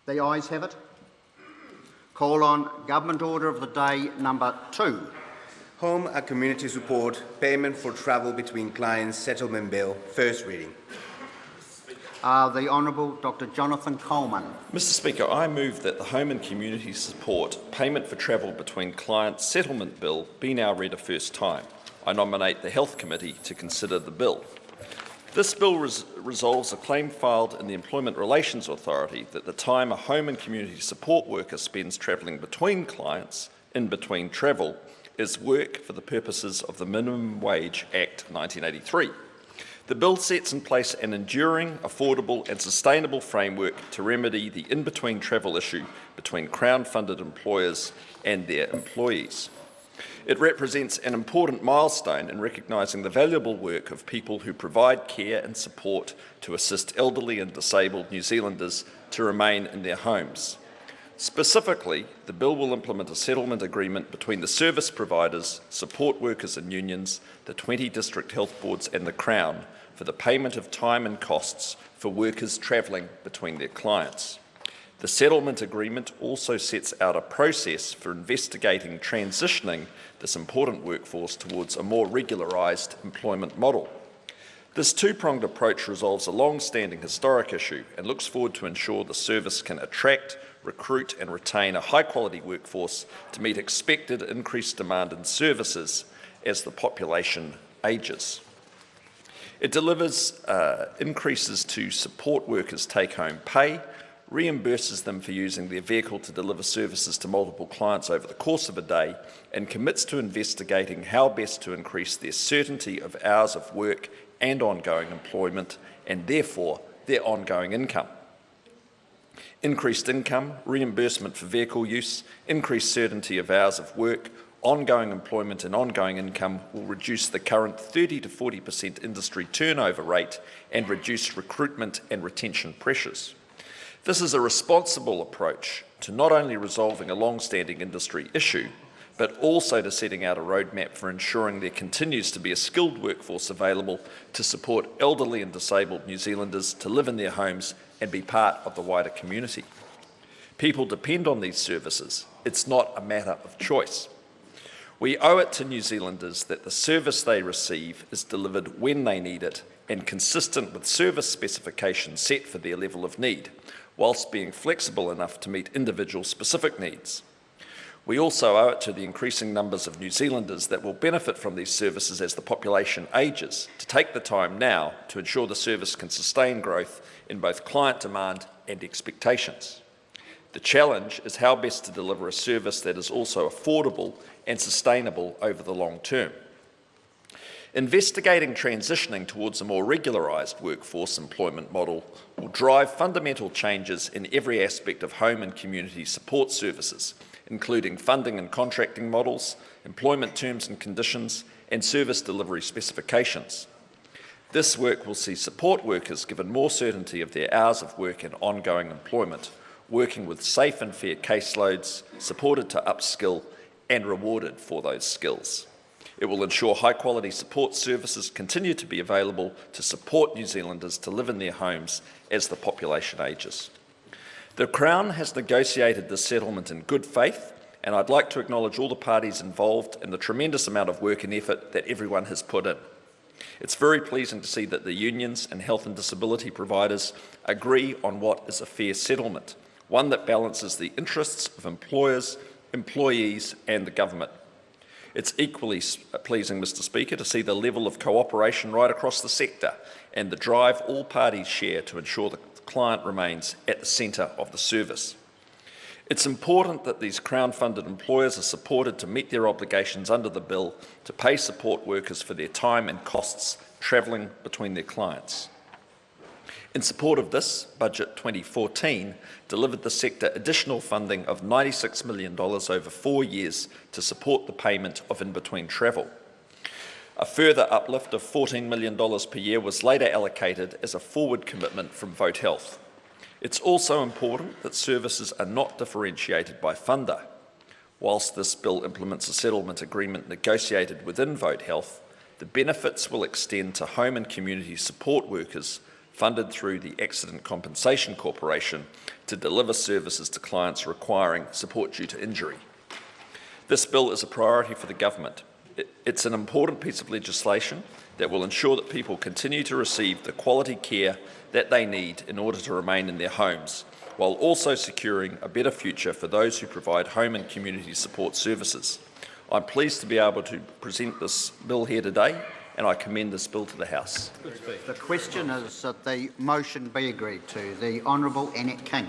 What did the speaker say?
The ayes have it. Call on Government Order of the Day number 2. Home and Community Support Payment for Travel Between Clients Settlement Bill, first reading. The Honourable Dr Jonathan Coleman. Mr Speaker, I move that the Home and Community Support Payment for Travel Between Clients Settlement Bill be now read a first time. I nominate the Health Committee to consider the bill. This bill resolves a claim filed in the Employment Relations Authority that the time a home and community support worker spends travelling between clients, in between travel, is work for the purposes of the Minimum Wage Act 1983. The bill sets in place an enduring, affordable and sustainable framework to remedy the in-between travel issue between Crown-funded employers and their employees. It represents an important milestone in recognising the valuable work of people who provide care and support to assist elderly and disabled New Zealanders to remain in their homes. Specifically, the bill will implement a settlement agreement between the service providers, support workers and unions, the 20 district health boards and the Crown for the payment of time and costs for workers travelling between their clients. The settlement agreement also sets out a process for investigating transitioning this important workforce towards a more regularised employment model. This two-pronged approach resolves a long-standing historic issue and looks forward to ensure the service can attract, recruit and retain a high-quality workforce to meet expected increased demand in services as the population ages. It delivers increases to support workers' take-home pay, reimburses them for using their vehicle to deliver services to multiple clients over the course of a day, and commits to investigating how best to increase their certainty of hours of work and ongoing employment, and therefore their ongoing income. Increased income, reimbursement for vehicle use, increased certainty of hours of work, ongoing employment and ongoing income will reduce the current 30 to 40% industry turnover rate and reduce recruitment and retention pressures. This is a responsible approach to not only resolving a long-standing industry issue, but also to setting out a roadmap for ensuring there continues to be a skilled workforce available to support elderly and disabled New Zealanders to live in their homes and be part of the wider community. People depend on these services. It's not a matter of choice. We owe it to New Zealanders that the service they receive is delivered when they need it and consistent with service specifications set for their level of need, whilst being flexible enough to meet individual specific needs. We also owe it to the increasing numbers of New Zealanders that will benefit from these services as the population ages to take the time now to ensure the service can sustain growth in both client demand and expectations. The challenge is how best to deliver a service that is also affordable and sustainable over the long term. Investigating transitioning towards a more regularised workforce employment model will drive fundamental changes in every aspect of home and community support services, including funding and contracting models, employment terms and conditions, and service delivery specifications. This work will see support workers given more certainty of their hours of work and ongoing employment, working with safe and fair caseloads, supported to upskill and rewarded for those skills. It will ensure high-quality support services continue to be available to support New Zealanders to live in their homes as the population ages. The Crown has negotiated this settlement in good faith, and I'd like to acknowledge all the parties involved and the tremendous amount of work and effort that everyone has put in. It's very pleasing to see that the unions and health and disability providers agree on what is a fair settlement, one that balances the interests of employers, employees and the government. It's equally pleasing, Mr Speaker, to see the level of cooperation right across the sector and the drive all parties share to ensure the client remains at the centre of the service. It's important that these Crown-funded employers are supported to meet their obligations under the bill to pay support workers for their time and costs travelling between their clients. In support of this, Budget 2014 delivered the sector additional funding of $96 million over 4 years to support the payment of in-between travel. A further uplift of $14 million per year was later allocated as a forward commitment from Vote Health. It's also important that services are not differentiated by funder. Whilst this bill implements a settlement agreement negotiated within Vote Health, the benefits will extend to home and community support workers funded through the Accident Compensation Corporation to deliver services to clients requiring support due to injury. This bill is a priority for the government. It's an important piece of legislation that will ensure that people continue to receive the quality care that they need in order to remain in their homes, while also securing a better future for those who provide home and community support services. I'm pleased to be able to present this bill here today, and I commend this bill to the House. The question is that the motion be agreed to. The Honourable Annette King.